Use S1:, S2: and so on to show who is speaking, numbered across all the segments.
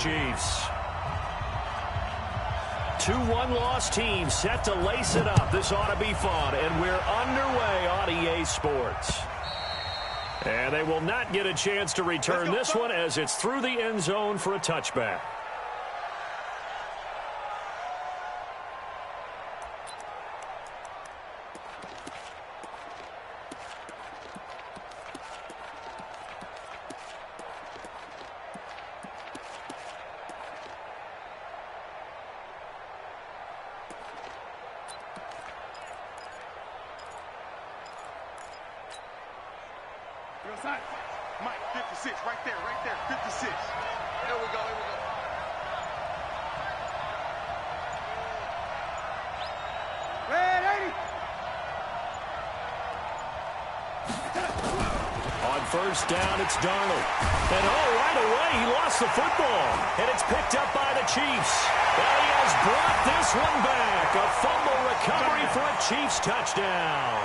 S1: Chiefs. 2-1 loss team set to lace it up. This ought to be fun, and we're underway on EA Sports. And they will not get a chance to return this one as it's through the end zone for a touchback.
S2: Mike, 56, right there, 56. Here we go. Red 80.
S1: On first down, it's Darnold. And right away, he lost the football. And it's picked up by the Chiefs. And he has brought this one back. A fumble recovery for a Chiefs touchdown.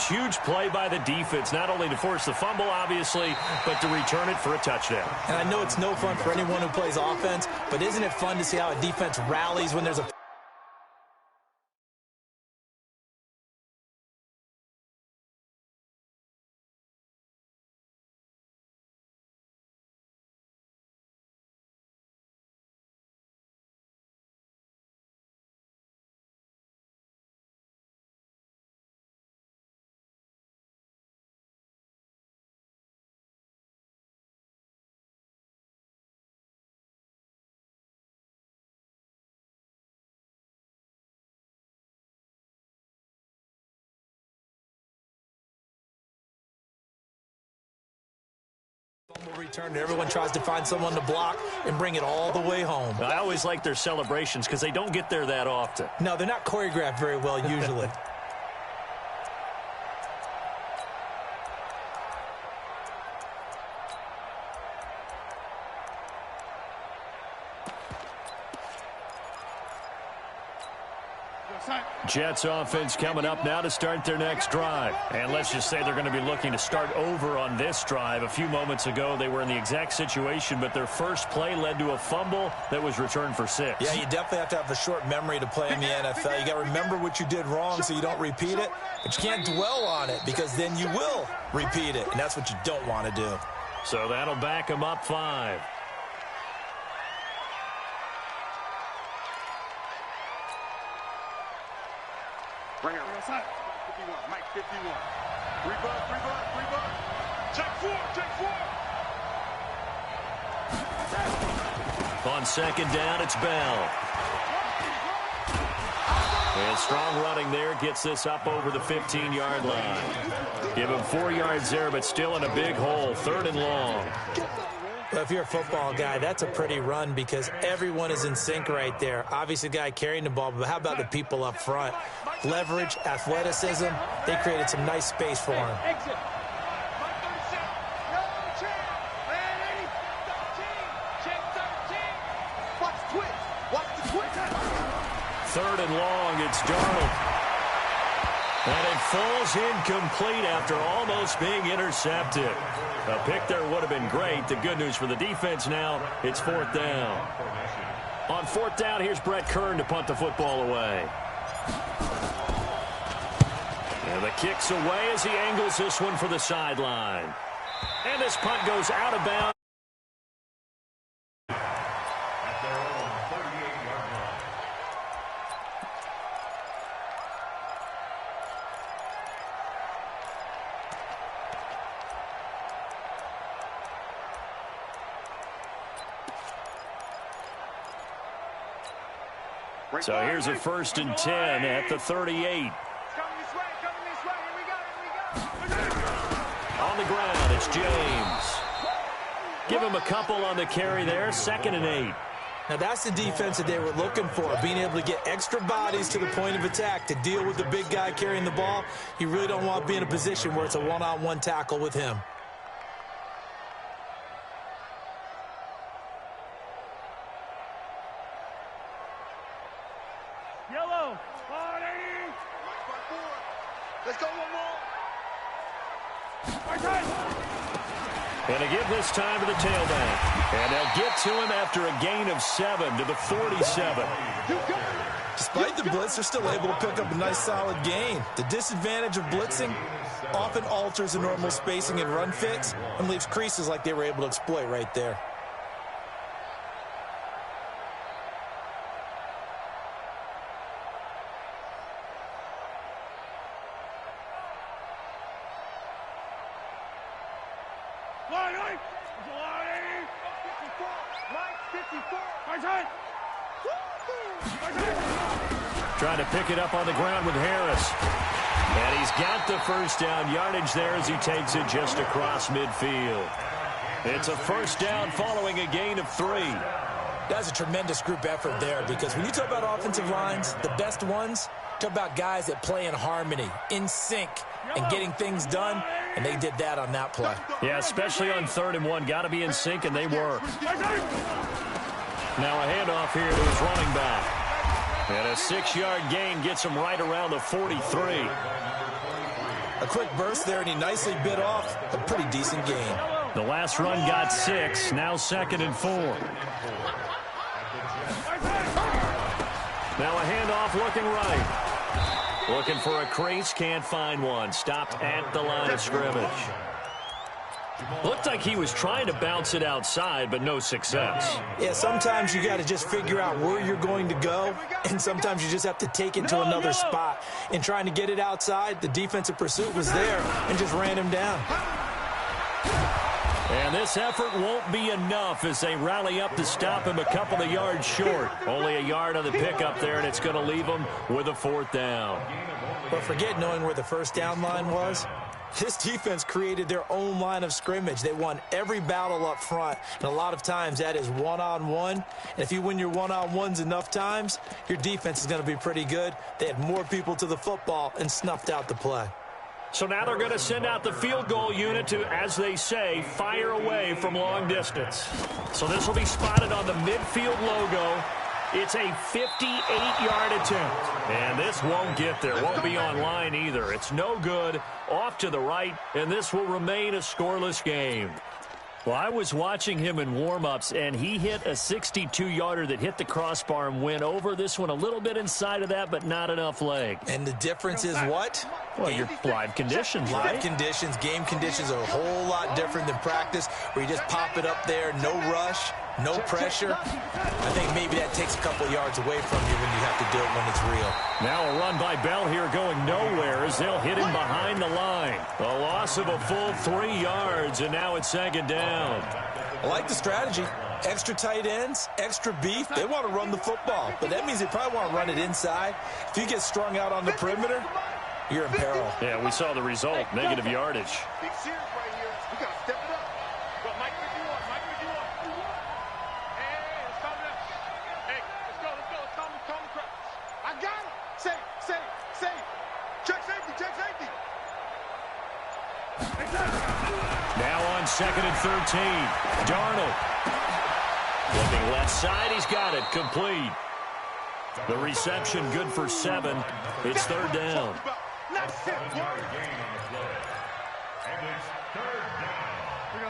S1: Huge play by the defense, not only to force the fumble, obviously, but to return it for a touchdown.
S3: And I know it's no fun for anyone who plays offense, but isn't it fun to see how a defense rallies when there's a... return. Everyone tries to find someone to block and bring it all the way home.
S1: I always like their celebrations because they don't get there that often.
S3: No, they're not choreographed very well usually.
S1: Jets offense coming up now to start their next drive. And let's just say they're going to be looking to start over on this drive. A few moments ago, they were in the exact situation, but their first play led to a fumble that was returned for 6.
S3: Yeah, you definitely have to have a short memory to play in the NFL. You got to remember what you did wrong so you don't repeat it, but you can't dwell on it because then you will repeat it, and that's what you don't want to do.
S1: So that'll back them up 5.
S2: Bring it outside. 51, Mike, 51. 3 buck. Check 4.
S1: On second down, it's Bell. And strong running there gets this up over the 15-yard line. Give him 4 yards there, but still in a big hole. 3rd and long.
S3: Well, if you're a football guy, that's a pretty run because everyone is in sync right there. Obviously, the guy carrying the ball, but how about the people up front? Leverage, athleticism, they created some nice space for him.
S1: Third and long, it's Darnold. And it falls incomplete after almost being intercepted. A pick there would have been great. The good news for the defense now, it's 4th down. On 4th down, here's Brett Kern to punt the football away. And the kick's away as he angles this one for the sideline. And this punt goes out of bounds. So here's a 1st and 10 at the 38. On the ground, it's James. Give him a couple on the carry there. 2nd and 8.
S3: Now that's the defense that they were looking for, being able to get extra bodies to the point of attack to deal with the big guy carrying the ball. You really don't want to be in a position where it's a one-on-one tackle with him.
S2: Yellow, 180. Let's go one more.
S1: And they give this time to the tailback. And they'll get to him after a gain of 7 to the 47.
S3: Despite the blitz, they're still able to pick up a nice solid gain. The disadvantage of blitzing often alters the normal spacing and run fits and leaves creases like they were able to exploit right there.
S1: Trying to pick it up on the ground with Harris. And he's got the first down yardage there as he takes it just across midfield. It's a first down following a gain of 3.
S3: That's a tremendous group effort there, because when you talk about offensive lines, the best ones, talk about guys that play in harmony, in sync, and getting things done, and they did that on that play.
S1: Yeah, especially on 3rd and 1. Got to be in sync, and they were. Now a handoff here to his running back. And a 6-yard gain gets him right around the 43.
S3: A quick burst there, and he nicely bit off a pretty decent gain.
S1: The last run got 6, now 2nd and 4. Now a handoff looking right. Looking for a crease, can't find one. Stopped at the line of scrimmage. Looked like he was trying to bounce it outside, but no success.
S3: Yeah, sometimes you got to just figure out where you're going to go, and sometimes you just have to take it to another spot. In trying to get it outside, the defensive pursuit was there and just ran him down.
S1: And this effort won't be enough as they rally up to stop him a couple of yards short. Only a yard on the pickup there, and it's going to leave him with a 4th down.
S3: But forget knowing where the first down line was. This defense created their own line of scrimmage. They won every battle up front, and a lot of times that is one-on-one. And if you win your one-on-ones enough times, your defense is going to be pretty good. They had more people to the football and snuffed out the play.
S1: So now they're going to send out the field goal unit to, as they say, fire away from long distance. So this will be spotted on the midfield logo. It's a 58-yard attempt. And this won't get there. Won't be online either. It's no good. Off to the right, and this will remain a scoreless game. Well, I was watching him in warm-ups, and he hit a 62-yarder that hit the crossbar and went over. This one a little bit inside of that, but not enough leg.
S3: And the difference is what?
S1: Well, your live conditions, right?
S3: Live conditions, game conditions are a whole lot different than practice, where you just pop it up there, no rush, no pressure. I think maybe that takes a couple yards away from you when you have to do it when it's real.
S1: Now a run by Bell here going nowhere as they'll hit him behind the line. A loss of a full 3 yards, and now it's 2nd down.
S3: I like the strategy. Extra tight ends, extra beef. They want to run the football, but that means they probably want to run it inside. If you get strung out on the perimeter, you're in peril.
S1: Yeah, we saw the result, negative yardage.
S2: Big series right here. We got to step it up. Go, Mike, what you want? Mike, what you want? Hey, it's coming up. Hey, let's go. It's coming crap. I got it. Say. Check safety.
S1: Now on 2nd and 13. Darnold. Looking left side, he's got it. Complete. The reception good for 7. It's 3rd down.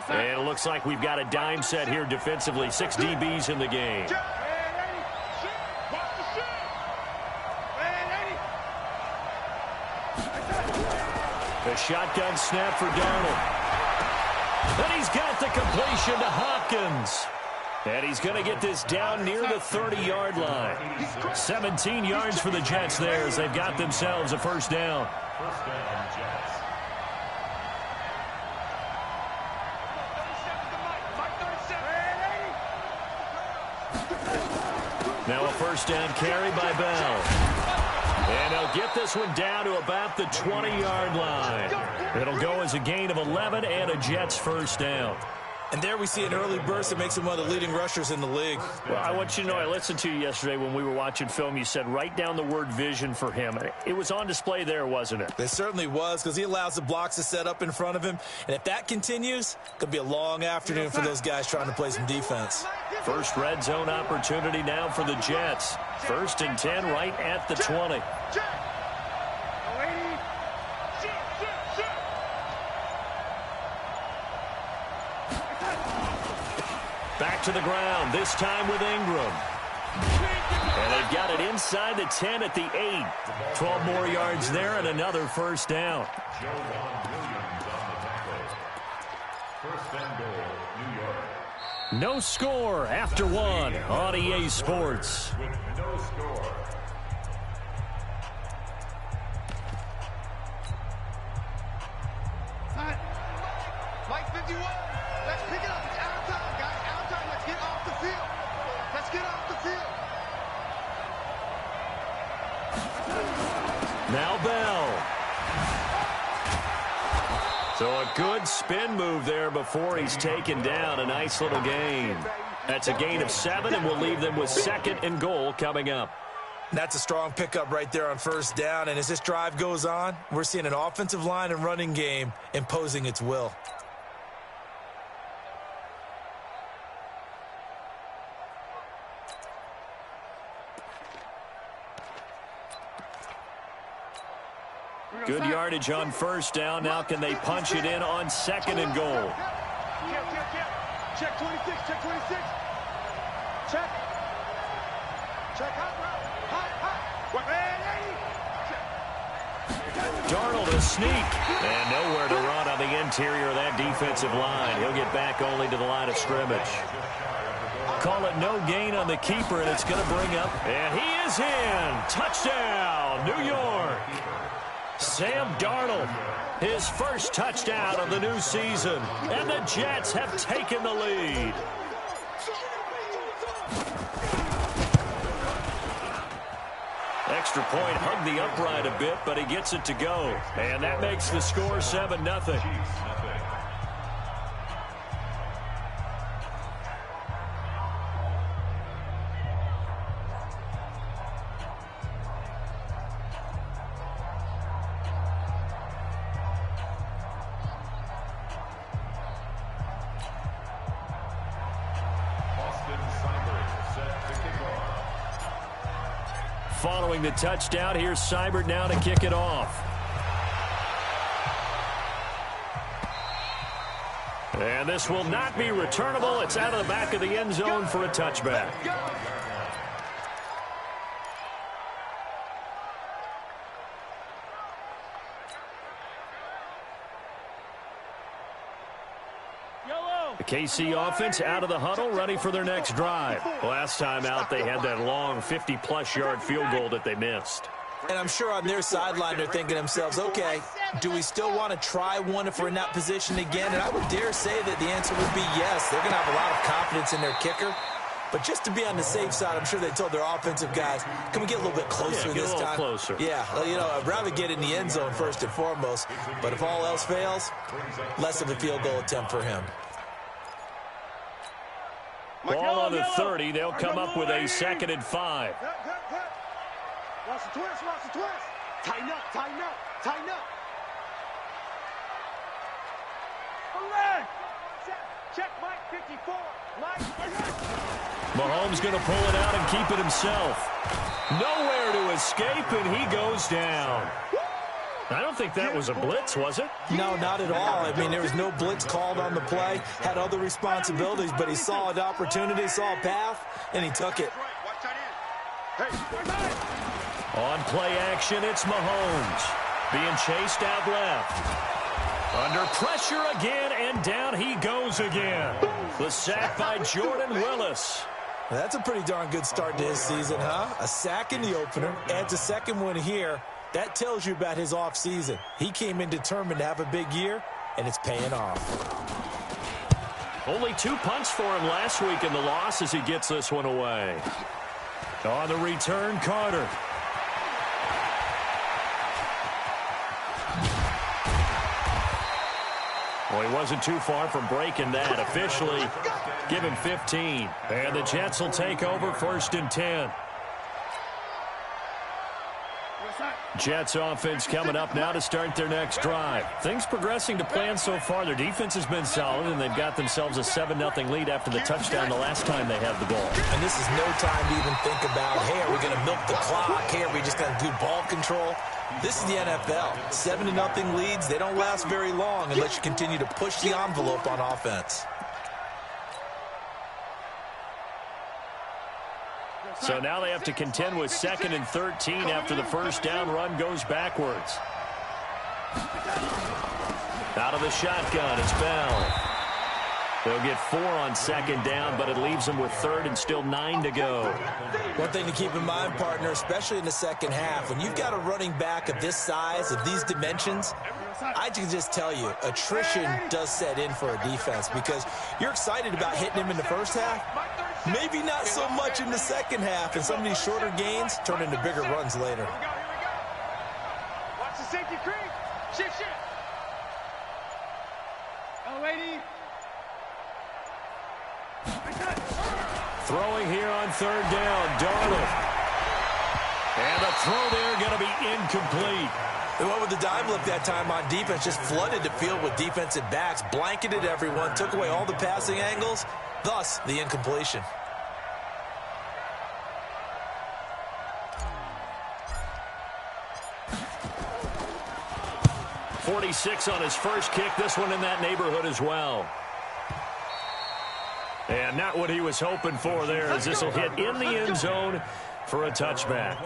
S1: And it looks like we've got a dime set here defensively. 6 DBs in the game. The shotgun snap for Darnold. And he's got the completion to Hopkins. And he's going to get this down near the 30-yard line. 17 yards for the Jets there as they've got themselves a first down. Now a first down carry by Bell. And they'll get this one down to about the 20-yard line. It'll go as a gain of 11 and a Jets first down.
S3: And there we see an early burst that makes him one of the leading rushers in the league.
S1: Well, I want you to know, I listened to you yesterday when we were watching film. You said write down the word vision for him. It was on display there, wasn't it?
S3: It certainly was, because he allows the blocks to set up in front of him. And if that continues, it could be a long afternoon for those guys trying to play some defense.
S1: First red zone opportunity now for the Jets. 1st and 10 right at the 20. Back to the ground, this time with Ingram. And they've got it inside the 10 at the 8. 12 more yards there and another first down. No score after 1 on EA Sports.
S2: Mike 51. Let's pick it up. It's out of time, guys. Out of time. Let's get off the field. Let's get off the field.
S1: Now Bell. So a good spin move there before he's taken down. A nice little gain. That's a gain of 7, and we'll leave them with 2nd and goal coming up.
S3: That's a strong pickup right there on first down. And as this drive goes on, we're seeing an offensive line and running game imposing its will.
S1: Good yardage on first down. Now can they punch it in on 2nd and goal?
S2: Check 26. Check 26. Check. Check hot.
S1: Darnold a sneak. And nowhere to run on the interior of that defensive line. He'll get back only to the line of scrimmage. Call it no gain on the keeper, and it's going to bring up. And he is in. Touchdown, New York. Sam Darnold, his first touchdown of the new season. And the Jets have taken the lead. Extra point, hugged the upright a bit, but he gets it to go. And that makes the score 7-0. Following the touchdown, here's Seibert now to kick it off. And this will not be returnable. It's out of the back of the end zone for a touchback. The KC offense out of the huddle, ready for their next drive. Last time out, they had that long 50-plus yard field goal that they missed.
S3: And I'm sure on their sideline they're thinking to themselves, okay, do we still want to try one if we're in that position again? And I would dare say that the answer would be yes. They're going to have a lot of confidence in their kicker. But just to be on the safe side, I'm sure they told their offensive guys, can we get a little bit closer this time?
S1: Closer.
S3: Yeah, you know, I'd rather get in the end zone first and foremost. But if all else fails, less of a field goal attempt for him.
S1: Ball on the 30. They'll come up with a 2nd and 5.
S2: Watch the twist. Tighten up. Check Mike 54.
S1: Mahomes going to pull it out and keep it himself. Nowhere to escape, and he goes down. I don't think that was a blitz, was it?
S3: No, not at all. I mean, there was no blitz called on the play. Had other responsibilities, but he saw an opportunity, saw a path, and he took it.
S1: On play action, it's Mahomes. Being chased out left. Under pressure again, and down he goes again. The sack by Jordan Willis.
S3: That's a pretty darn good start to his season, huh? A sack in the opener, adds a second one here. That tells you about his offseason. He came in determined to have a big year, and it's paying off.
S1: Only 2 punts for him last week in the loss as he gets this one away. On the return, Carter. Well, he wasn't too far from breaking that. Officially, give him 15. And the Jets will take over 1st and 10. Jets offense coming up now to start their next drive. Things progressing to plan so far. Their defense has been solid, and they've got themselves a 7-0 lead after the touchdown the last time they had the ball.
S3: And this is no time to even think about, hey, are we going to milk the clock? Hey, are we just going to do ball control? This is the NFL. 7-0 leads, they don't last very long unless you continue to push the envelope on offense.
S1: So now they have to contend with 2nd and 13 after the first down run goes backwards. Out of the shotgun, it's Bell. They'll get 4 on 2nd down, but it leaves them with 3rd and still 9 to go.
S3: One thing to keep in mind, partner, especially in the second half, when you've got a running back of this size, of these dimensions, I can just tell you, attrition does set in for a defense because you're excited about hitting him in the first half. Maybe not so much in the second half, and some of these shorter gains turn into bigger runs later.
S2: Watch the safety creep. Shift. Oh, lady.
S1: Throwing here on 3rd down, Darnold. And the throw there going to be incomplete.
S3: They went with the dime look that time on defense, just flooded the field with defensive backs, blanketed everyone, took away all the passing angles, thus the incompletion.
S1: .46 on his first kick, this one in that neighborhood as well. And not what he was hoping for there, as this will hit in the end zone for a touchback.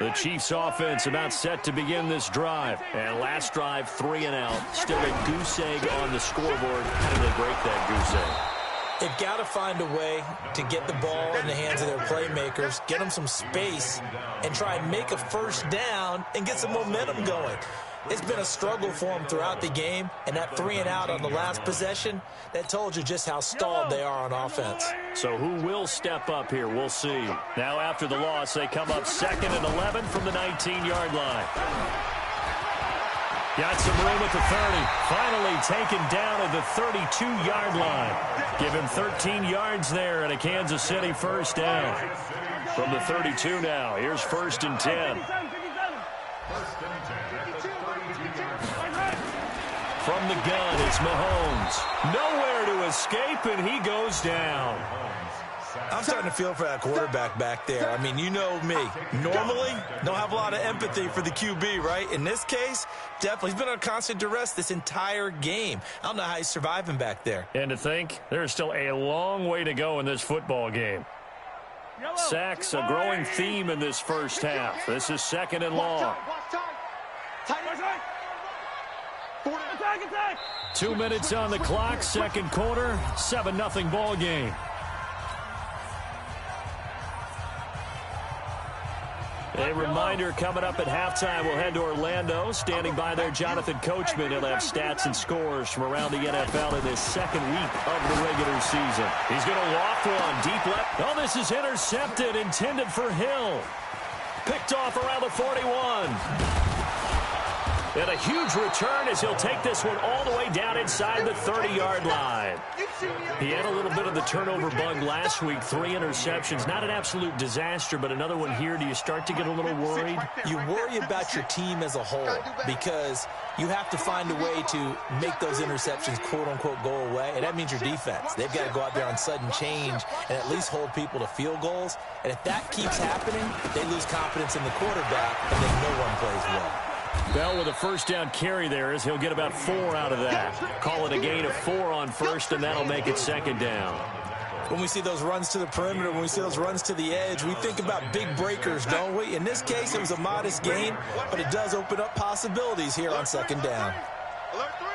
S1: The Chiefs offense about set to begin this drive. And last drive, 3 and out. Still a goose egg on the scoreboard. How did they break that goose egg?
S3: They've got to find a way to get the ball in the hands of their playmakers, get them some space, and try and make a first down and get some momentum going. It's been a struggle for them throughout the game, and that 3 and out on the last possession, that told you just how stalled they are on offense.
S1: So who will step up here? We'll see. Now after the loss, they come up 2nd and 11 from the 19-yard line. Got some room at the 30. Finally taken down at the 32-yard line. Give him 13 yards there and a Kansas City first down. From the 32 now, here's 1st and 10. From the gun, it's Mahomes. Nowhere to escape, and he goes down.
S3: I'm starting to feel for that quarterback back there. I mean, you know me. Normally, don't have a lot of empathy for the QB, right? In this case, definitely. He's been on constant duress this entire game. I don't know how he's surviving back there.
S1: And to think, there's still a long way to go in this football game. Sacks, a growing theme in this first half. This is 2nd and long. 2 minutes on the clock, second quarter, 7-0 ball game. A reminder coming up at halftime, we'll head to Orlando. Standing by there, Jonathan Coachman. He'll have stats and scores from around the NFL in his 2nd week of the regular season. He's going to loft one deep left. Oh, this is intercepted, intended for Hill. Picked off around the 41. And a huge return as he'll take this one all the way down inside the 30-yard line. He had a little bit of the turnover bug last week, 3 interceptions. Not an absolute disaster, but another one here. Do you start to get a little worried?
S3: You worry about your team as a whole because you have to find a way to make those interceptions, quote-unquote, go away, and that means your defense. They've got to go out there on sudden change and at least hold people to field goals. And if that keeps happening, they lose confidence in the quarterback, and then no one plays well.
S1: Bell with a first down carry there as he'll get about 4 out of that. Call it a gain of 4 on first, and that'll make it 2nd down.
S3: When we see those runs to the perimeter, when we see those runs to the edge, we think about big breakers, don't we? In this case, it was a modest gain, but it does open up possibilities here on 2nd down.
S2: Alert 3.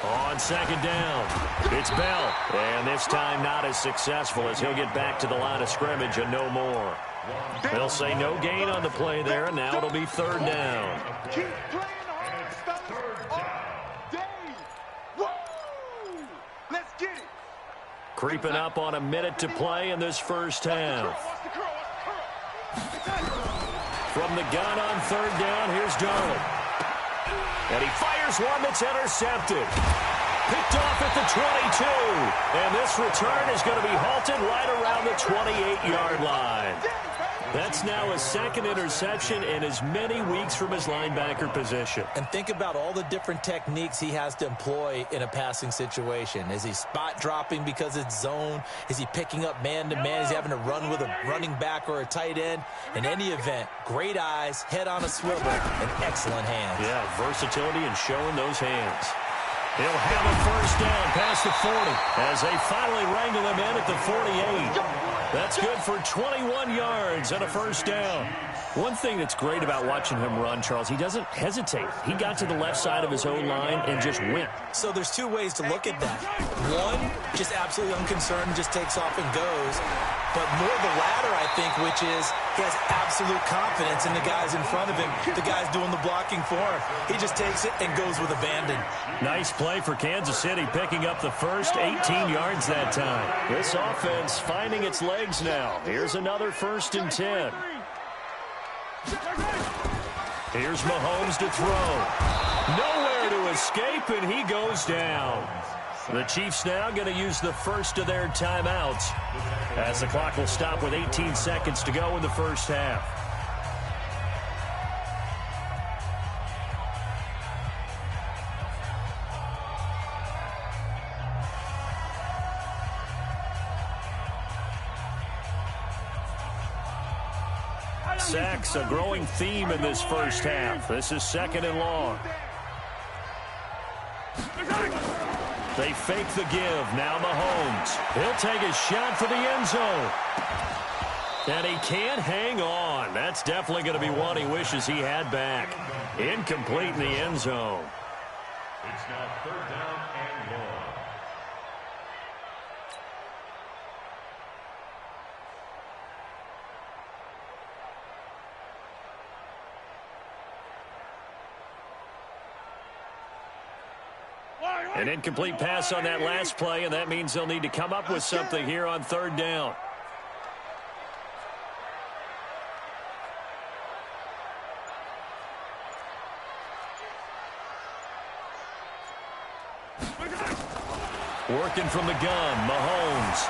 S1: On 2nd down, it's Bell. And this time not as successful as he'll get back to the line of scrimmage and no more. They'll say no gain on the play there, and now it'll be 3rd down.
S2: Keep playing hard, fellas. All day. Woo! Let's get it.
S1: Creeping up on a minute to play in this first half. From the gun on 3rd down, here's Darnold. And he fires one that's intercepted. Picked off at the 22. And this return is going to be halted right around the 28-yard line. That's now his second interception in as many weeks from his linebacker position.
S3: And think about all the different techniques he has to employ in a passing situation. Is he spot dropping because it's zone? Is he picking up man-to-man? Is he having to run with a running back or a tight end? In any event, great eyes, head on a swivel, and excellent hands.
S1: Yeah, versatility and showing those hands. He'll have a first down past the 40 as they finally wrangle him in at the 48. That's good for 21 yards and a first down. One thing that's great about watching him run, Charles, he doesn't hesitate. He got to the left side of his own line and just went.
S3: So there's two ways to look at that. One, just absolutely unconcerned, just takes off and goes. But more the latter, I think, which is he has absolute confidence in the guys in front of him, the guys doing the blocking for him. He just takes it and goes with abandon.
S1: Nice play for Kansas City, picking up the first 18 yards that time. This offense finding its legs now. Here's another 1st and 10. Here's Mahomes to throw. Nowhere to escape, and he goes down. The Chiefs now going to use the first of their timeouts as the clock will stop with 18 seconds to go in the first half. Sacks, a growing theme in this first half. This is 2nd and long. They fake the give. Now Mahomes. He'll take a shot for the end zone. And he can't hang on. That's definitely going to be one he wishes he had back. Incomplete in the end zone.
S4: It's now 3rd down and long.
S1: An incomplete pass on that last play, and that means they'll need to come up with something here on 3rd down. Working from the gun, Mahomes.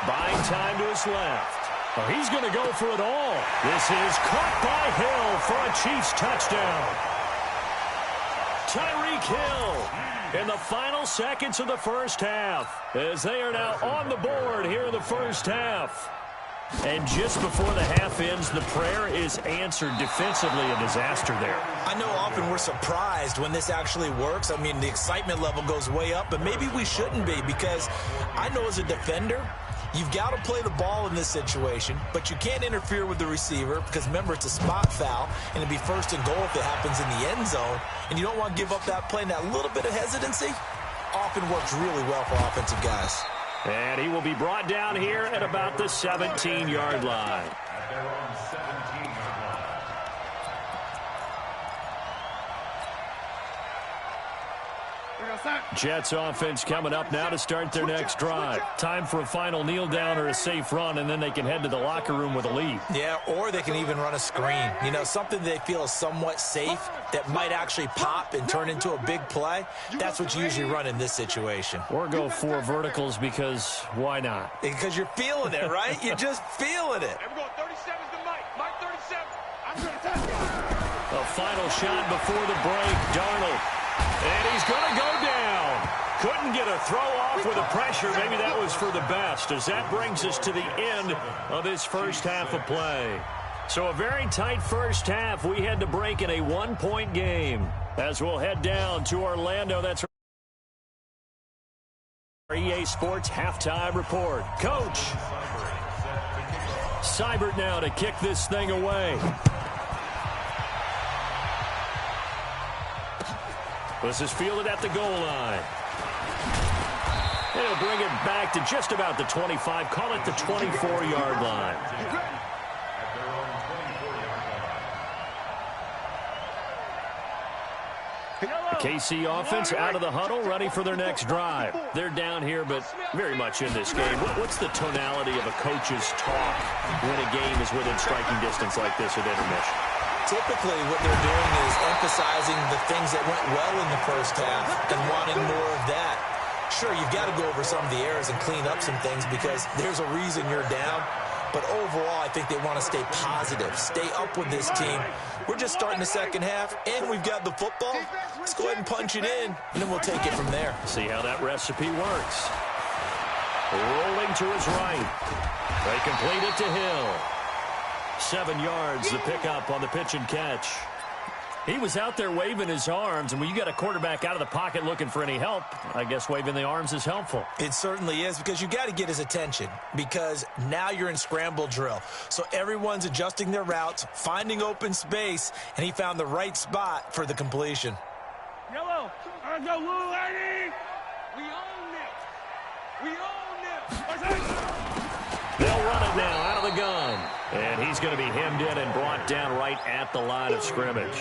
S1: Buying time to his left. Oh, he's going to go for it all. This is caught by Hill for a Chiefs touchdown. Tyreek Hill in the final seconds of the first half as they are now on the board here in the first half. And just before the half ends, the prayer is answered. Defensively, a disaster there.
S3: I know often we're surprised when this actually works. I mean, the excitement level goes way up, but maybe we shouldn't be, because I know as a defender, you've got to play the ball in this situation, but you can't interfere with the receiver because, remember, it's a spot foul, and it'd be 1st and goal if it happens in the end zone, and you don't want to give up that play. And that little bit of hesitancy often works really well for offensive guys.
S1: And he will be brought down here at about the 17-yard line.
S4: They're on 17-yard line.
S1: Jets offense coming up now to start their next drive. Time for a final kneel down or a safe run, and then they can head to the locker room with a lead.
S3: Yeah, or they can even run a screen. You know, something they feel is somewhat safe that might actually pop and turn into a big play. That's what you usually run in this situation.
S1: Or go 4 verticals because why not?
S3: Because you're feeling it, right? You're just feeling it.
S2: We're going 37's the Mike. Mike 37. I'm going to touch it.
S1: A final shot before the break. Darnold. And he's going to go down. Couldn't get a throw off with the pressure. Maybe that was for the best, as that brings us to the end of this first half of play. So a very tight first half. We had to break in a 1-point game. As we'll head down to Orlando, that's our EA Sports halftime report. Coach Seibert now to kick this thing away. This is fielded at the goal line. And he'll bring it back to just about the 25. Call it the 24-yard line. The KC offense out of the huddle, ready for their next drive. They're down here, but very much in this game. What's the tonality of a coach's talk when a game is within striking distance like this at intermission?
S3: Typically, what they're doing is emphasizing the things that went well in the first half and wanting more of that. Sure, you've got to go over some of the errors and clean up some things because there's a reason you're down. But overall, I think they want to stay positive, stay up with this team. We're just starting the second half, and we've got the football. Let's go ahead and punch it in, and then we'll take it from there.
S1: See how that recipe works. Rolling to his right. They complete it to Hill. 7 yards, the pickup on the pitch and catch. He was out there waving his arms, and when you got a quarterback out of the pocket looking for any help, I guess waving the arms is helpful.
S3: It certainly is, because you got to get his attention, because now you're in scramble drill. So everyone's adjusting their routes, finding open space, and he found the right spot for the completion.
S2: Yellow, let's go, little lady. We own this. We own this.
S1: They'll run it now out of the gun. And he's going to be hemmed in and brought down right at the line of scrimmage.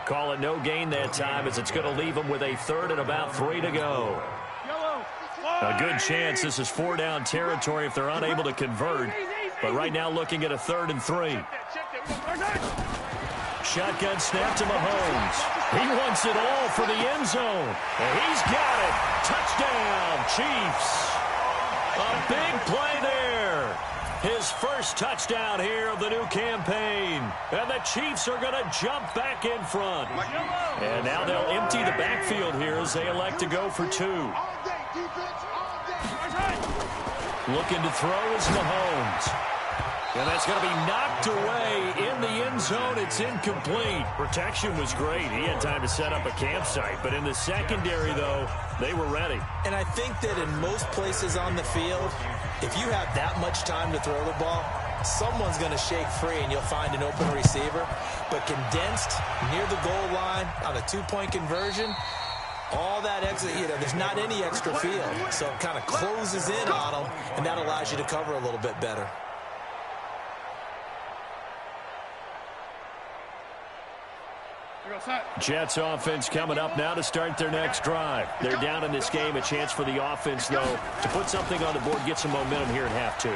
S1: Call it no gain that time, as it's going to leave him with a 3rd and about 3 to go. A good chance this is 4-down territory if they're unable to convert. But right now looking at a 3rd and 3. Shotgun snap to Mahomes. He wants it all for the end zone. And he's got it. Touchdown, Chiefs. A big play there. His first touchdown here of the new campaign. And the Chiefs are going to jump back in front. And now they'll empty the backfield here as they elect to go for 2. Looking to throw is Mahomes. And that's going to be knocked away in the end zone. It's incomplete. Protection was great. He had time to set up a campsite. But in the secondary, though, they were ready.
S3: And I think that in most places on the field, if you have that much time to throw the ball, someone's going to shake free and you'll find an open receiver. But condensed near the goal line on a 2-point conversion, all that extra, there's not any extra field. So it kind of closes in on them, and that allows you to cover a little bit better.
S1: Jets offense coming up now to start their next drive. They're down in this game. A chance for the offense, though, to put something on the board, get some momentum here in half 2.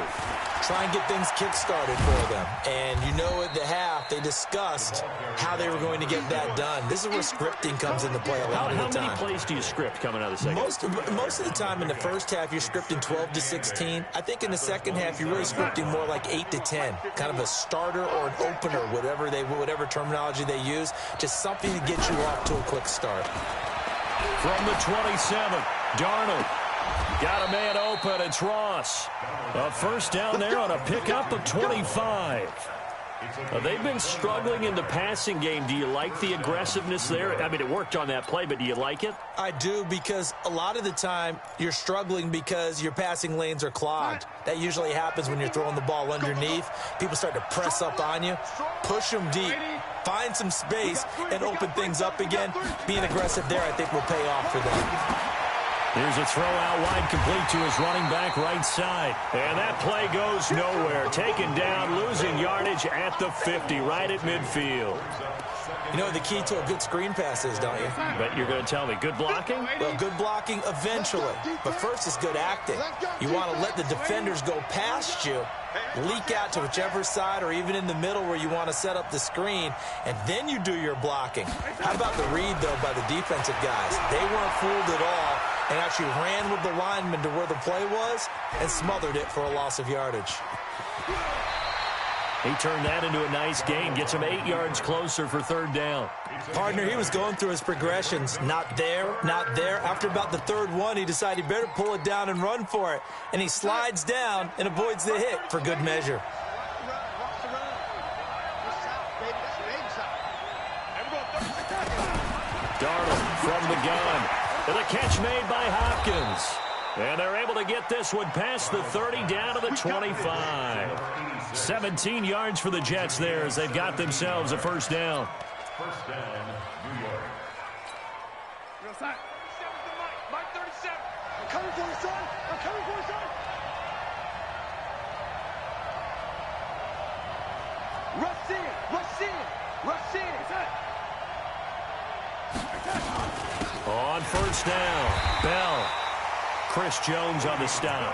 S3: Try and get things kick-started for them. And at the half, they discussed how they were going to get that done. This is where scripting comes into play a lot of the time.
S1: How many plays do you script coming out of the second?
S3: Most of the time in the first half, you're scripting 12 to 16. I think in the second half, you're really scripting more like 8 to 10. Kind of a starter or an opener, whatever terminology they use. Just something to get you off to a quick start.
S1: From the 27, Darnold. Got a man open. It's Ross. A first down there on a pickup of 25. They've been struggling in the passing game. Do you like the aggressiveness there? I mean, it worked on that play, but do you like it?
S3: I do, because a lot of the time you're struggling because your passing lanes are clogged. That usually happens when you're throwing the ball underneath. People start to press up on you. Push them deep. Find some space and open things up again. Being aggressive there, I think, will pay off for them.
S1: Here's a throw out wide, complete to his running back right side. And that play goes nowhere. Taken down, losing yardage at the 50, right at midfield.
S3: You know what the key to a good screen pass is, don't you?
S1: But you're going to tell me, good blocking?
S3: Well, good blocking eventually. But first is good acting. You want to let the defenders go past you, leak out to whichever side or even in the middle where you want to set up the screen, and then you do your blocking. How about the read, though, by the defensive guys? They weren't fooled at all and actually ran with the lineman to where the play was and smothered it for a loss of yardage.
S1: He turned that into a nice gain, gets him 8 yards closer for 3rd down.
S3: Partner, he was going through his progressions. Not there, not there. After about the 3rd one, he decided he better pull it down and run for it. And he slides down and avoids the hit for good measure.
S1: Darnold from the gun. And a catch made by Hopkins. And they're able to get this one past the 30 down to the 25. 17 yards for the Jets there as they've got themselves a first down.
S4: First down, New York.
S2: Mike 37. I'm coming for you, son. I'm coming for you, son. Rush in. Rush in. Rush in.
S1: On first down, Bell. Chris Jones on the stop.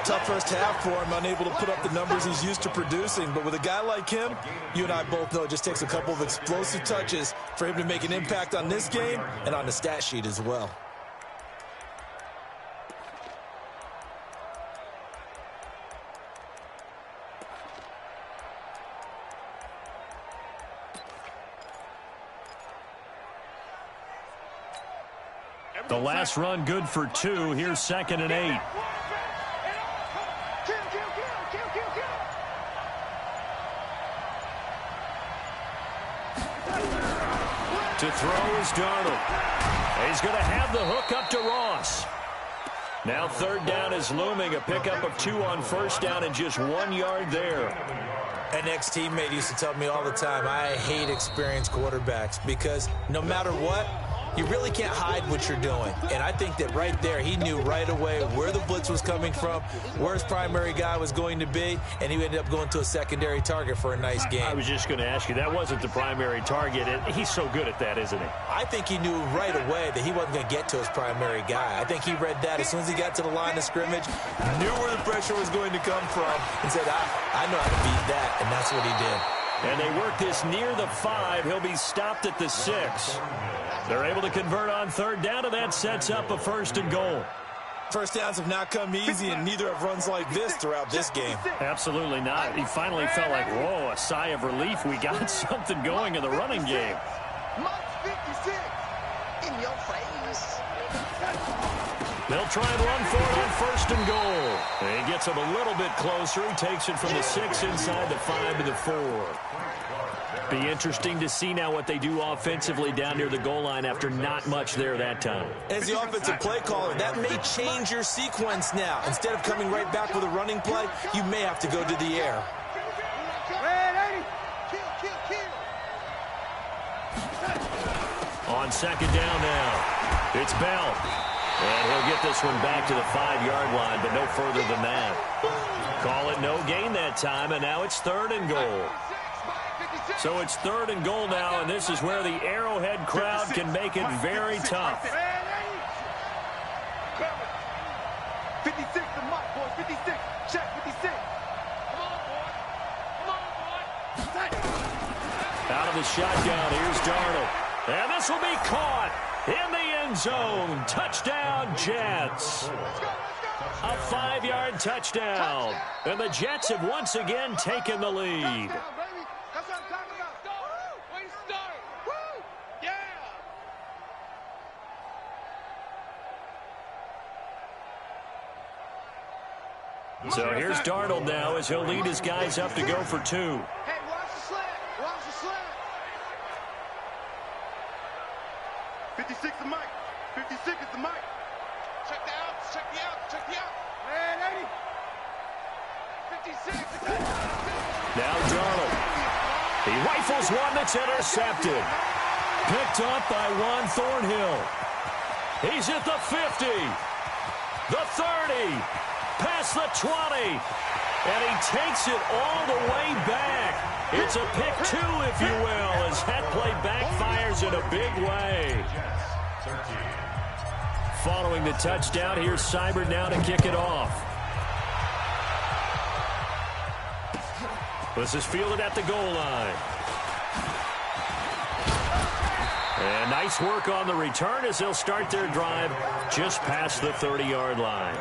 S3: Tough first half for him, unable to put up the numbers he's used to producing. But with a guy like him, you and I both know it just takes a couple of explosive touches for him to make an impact on this game and on the stat sheet as well.
S1: The last run good for 2. Here's 2nd and 8. To throw is Darnold. He's going to have the hook up to Ross. Now 3rd down is looming. A pickup of 2 on 1st down and just 1 yard there.
S3: An ex-teammate used to tell me all the time, I hate experienced quarterbacks because no matter what, you really can't hide what you're doing. And I think that right there, he knew right away where the blitz was coming from, where his primary guy was going to be, and he ended up going to a secondary target for a nice game.
S1: I was just going to ask you, that wasn't the primary target. He's so good at that, isn't he?
S3: I think he knew right away that he wasn't going to get to his primary guy. I think he read that as soon as he got to the line of scrimmage, knew where the pressure was going to come from, and said, I know how to beat that, and that's what he did.
S1: And they work this near the 5. He'll be stopped at the 6. They're able to convert on 3rd down, and that sets up a 1st and goal.
S3: First downs have not come easy, and neither have runs like this throughout this game.
S1: Absolutely not. He finally felt like, whoa, a sigh of relief. We got something going in the running game. They'll try and run for it on 1st and goal. And he gets him a little bit closer. He takes it from the 6 inside the 5 to the 4. Be interesting to see now what they do offensively down near the goal line after not much there that time.
S3: As the offensive play caller, that may change your sequence now. Instead of coming right back with a running play, you may have to go to the air.
S1: On 2nd down now, it's Bell. And he'll get this one back to the 5-yard line, but no further than that. Call it no gain that time, and now it's 3rd and goal. So it's 3rd and goal now, and this is where the Arrowhead crowd can make it very tough.
S2: 56 to Mike, boys. 56. Check 56. Come on, boy. Come on, boy.
S1: Out of the shotgun, here's Darnold. And this will be caught in the end zone. Touchdown, Jets. A 5-yard touchdown. And the Jets have once again taken the lead.
S2: That's what I'm talking about. Way to start. Woo! Yeah!
S1: So here's Darnold now as he'll lead his guys up to go for 2.
S2: Hey, watch the slant. Watch the slant. 56 is Mike. 56 is the Mike. Check the outs. Check the outs. Check the outs. Man, 80. 56.
S1: Now Darnold. He rifles one that's intercepted. Picked up by Juan Thornhill. He's at the 50. The 30. Past the 20. And he takes it all the way back. It's a pick 2, if you will, as that play backfires in a big way. Following the touchdown, here's Seibert now to kick it off. This is fielded at the goal line. And nice work on the return as they'll start their drive just past the 30-yard line.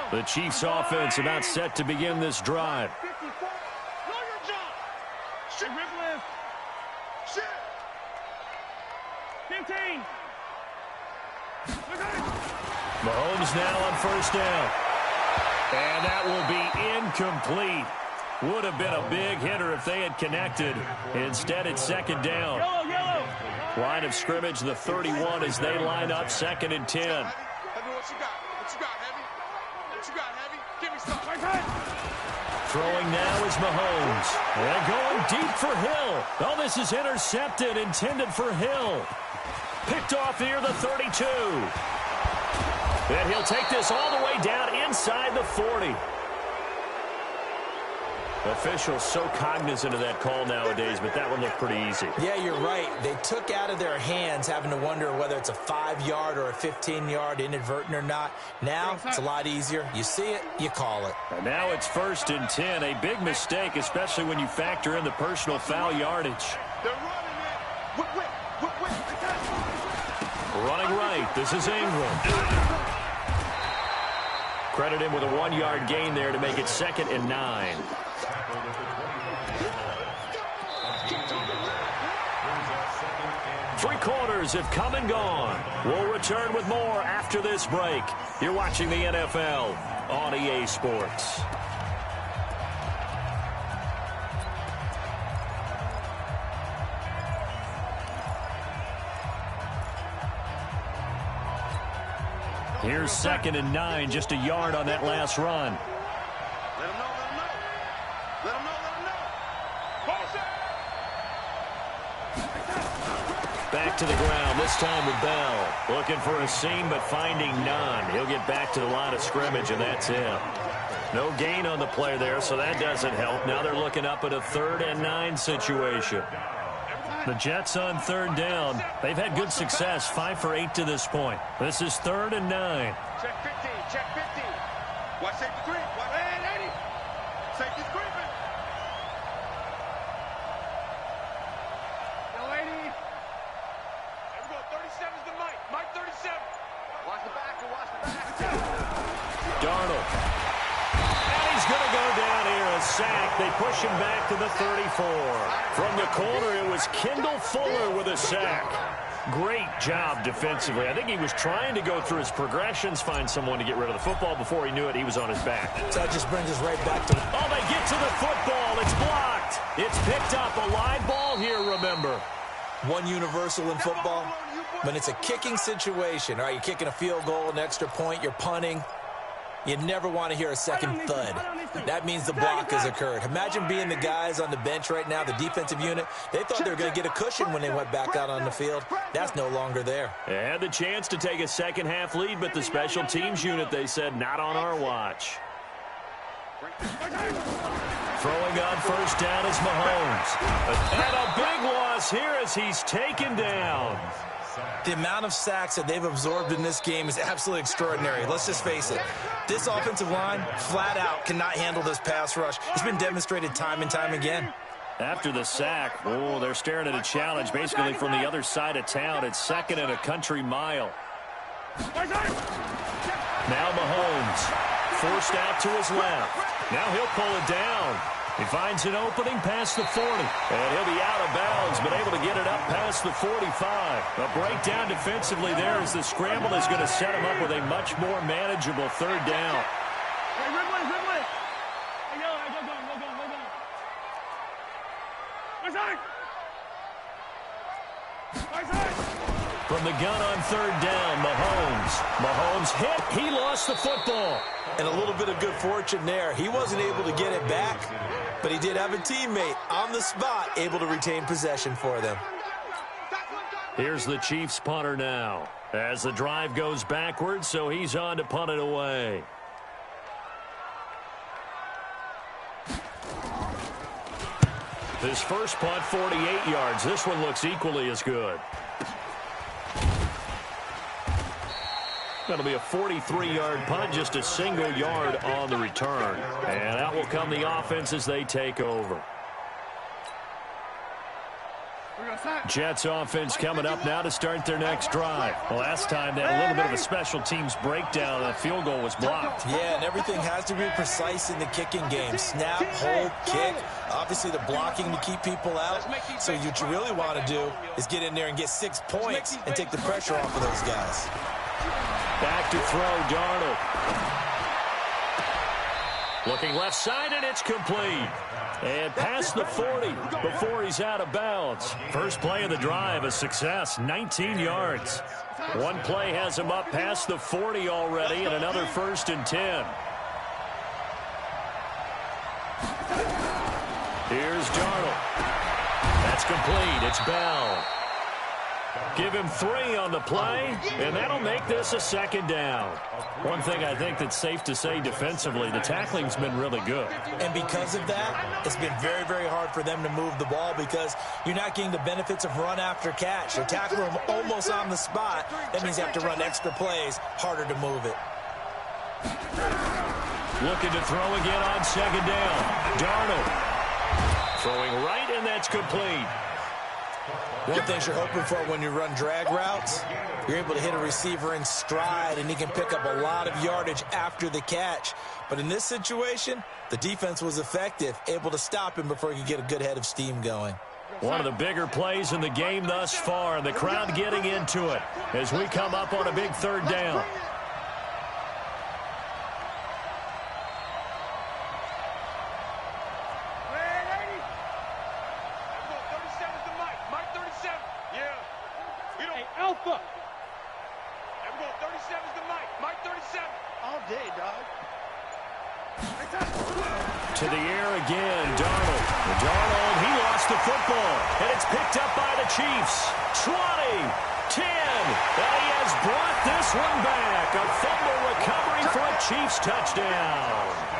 S1: The Chiefs offense about set to begin this drive. Mahomes now on 1st down. And that will be incomplete. Would have been a big hitter if they had connected. Instead, it's 2nd down. Line of scrimmage, the 31 as they line up 2nd and 10.
S2: What you got? What you got, Heavy? What you got, Heavy? Give me some.
S1: Throwing now is Mahomes. And going deep for Hill. Oh, this is intercepted, intended for Hill. Picked off near the 32. And he'll take this all the way down inside the 40. Officials so cognizant of that call nowadays, but that one looked pretty easy.
S3: Yeah, you're right. They took out of their hands having to wonder whether it's a 5-yard or a 15-yard inadvertent or not. Now, it's a lot easier. You see it, you call it.
S1: And now it's 1st and 10. A big mistake, especially when you factor in the personal foul yardage.
S2: They're running it.
S1: Running right. This is Ingram. Credit him with a 1-yard gain there to make it 2nd and 9. Three quarters have come and gone. We'll return with more after this break. You're watching the NFL on EA Sports. Here's 2nd and 9, just a yard on that last run.
S2: Let him know, let him know. Let him know, let him know.
S1: Back to the ground, this time with Bell. Looking for a seam, but finding none. He'll get back to the line of scrimmage, and that's it. No gain on the play there, so that doesn't help. Now they're looking up at a 3rd and 9 situation. The Jets on 3rd down. They've had good success, 5 for 8 to this point. This is 3rd and 9.
S2: Check 15, check 15. Watch safety creep. Watch, hey, 80. Safety's creeping. Yo, 80. There we go, 37's the Mike. Mike 37. Watch the back and watch the back.
S1: Darnold. And he's going to go down here, a sack. They push him back to the 34. From the corner, it was Kendall Fuller with a sack. Great job defensively. I think he was trying to go through his progressions, find someone to get rid of the football. Before he knew it, he was on his back.
S3: So that just brings us right back to...
S1: Oh, they get to the football. It's blocked. It's picked up. A live ball here, remember.
S3: One universal in football, when it's a kicking situation, all right, you're kicking a field goal, an extra point, you're punting, you never want to hear a second thud. That means the block has occurred. Imagine being the guys on the bench right now, the defensive unit. They thought they were going to get a cushion when they went back out on the field. That's no longer there.
S1: They had the chance to take a second-half lead, but the special teams unit, they said, not on our watch. Throwing on 1st down is Mahomes. And a big loss here as he's taken down.
S3: The amount of sacks that they've absorbed in this game is absolutely extraordinary. Let's just face it. This offensive line, flat out, cannot handle this pass rush. It's been demonstrated time and time again.
S1: After the sack, oh, they're staring at a challenge basically from the other side of town. It's 2nd and a country mile. Now Mahomes, forced out to his left. Now he'll pull it down. He finds an opening past the 40. And he'll be out of bounds, but able to get it up past the 45. A breakdown defensively there as the scramble is going to set him up with a much more manageable 3rd down.
S2: Hey, Ridley, Ridley. Hey, go.
S1: From the gun on 3rd down, Mahomes hit. He lost the football.
S3: And a little bit of good fortune there. He wasn't able to get it back, but he did have a teammate on the spot able to retain possession for them.
S1: Here's the Chiefs punter now as the drive goes backwards, so he's on to punt it away. His first punt, 48 yards. This one looks equally as good. That'll be a 43-yard punt, just a single yard on the return. And out will come the offense as they take over. Jets offense coming up now to start their next drive. Last time they had a little bit of a special teams breakdown. The field goal was blocked.
S3: Yeah, and everything has to be precise in the kicking game. Snap, hold, kick. Obviously, the blocking to keep people out. So what you really want to do is get in there and get 6 points and take the pressure off of those guys.
S1: Back to throw, Darnold. Looking left side, and it's complete. And past the 40 before he's out of bounds. First play of the drive, a success, 19 yards. One play has him up past the 40 already, and another 1st and 10. Here's Darnold. That's complete. It's Bell. Give him 3 on the play, and that'll make this a 2nd down. One thing I think that's safe to say defensively, the tackling's been really good.
S3: And because of that, it's been very, very hard for them to move the ball because you're not getting the benefits of run after catch. You're tackling them almost on the spot. That means you have to run extra plays, harder to move it.
S1: Looking to throw again on 2nd down. Darnold throwing right, and that's complete.
S3: One thing you're hoping for when you run drag routes, you're able to hit a receiver in stride, and he can pick up a lot of yardage after the catch. But in this situation, the defense was effective, able to stop him before he could get a good head of steam going.
S1: One of the bigger plays in the game thus far, and the crowd getting into it as we come up on a big third down.
S2: Alpha. I'm going 37's the Mike. Mike 37. All day, dog.
S1: To the air again, Darnold. Darnold, he lost the football, and it's picked up by the Chiefs. 20, 10, and he has brought this one back. A fumble recovery for a Chiefs touchdown.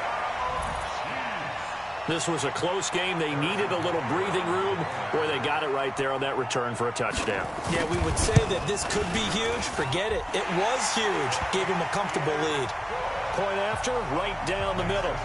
S1: This was a close game. They needed a little breathing room, where they got it right there on that return for a touchdown.
S3: Yeah, we would say that this could be huge. Forget it. It was huge. Gave him a comfortable lead.
S1: Point after, right down the middle.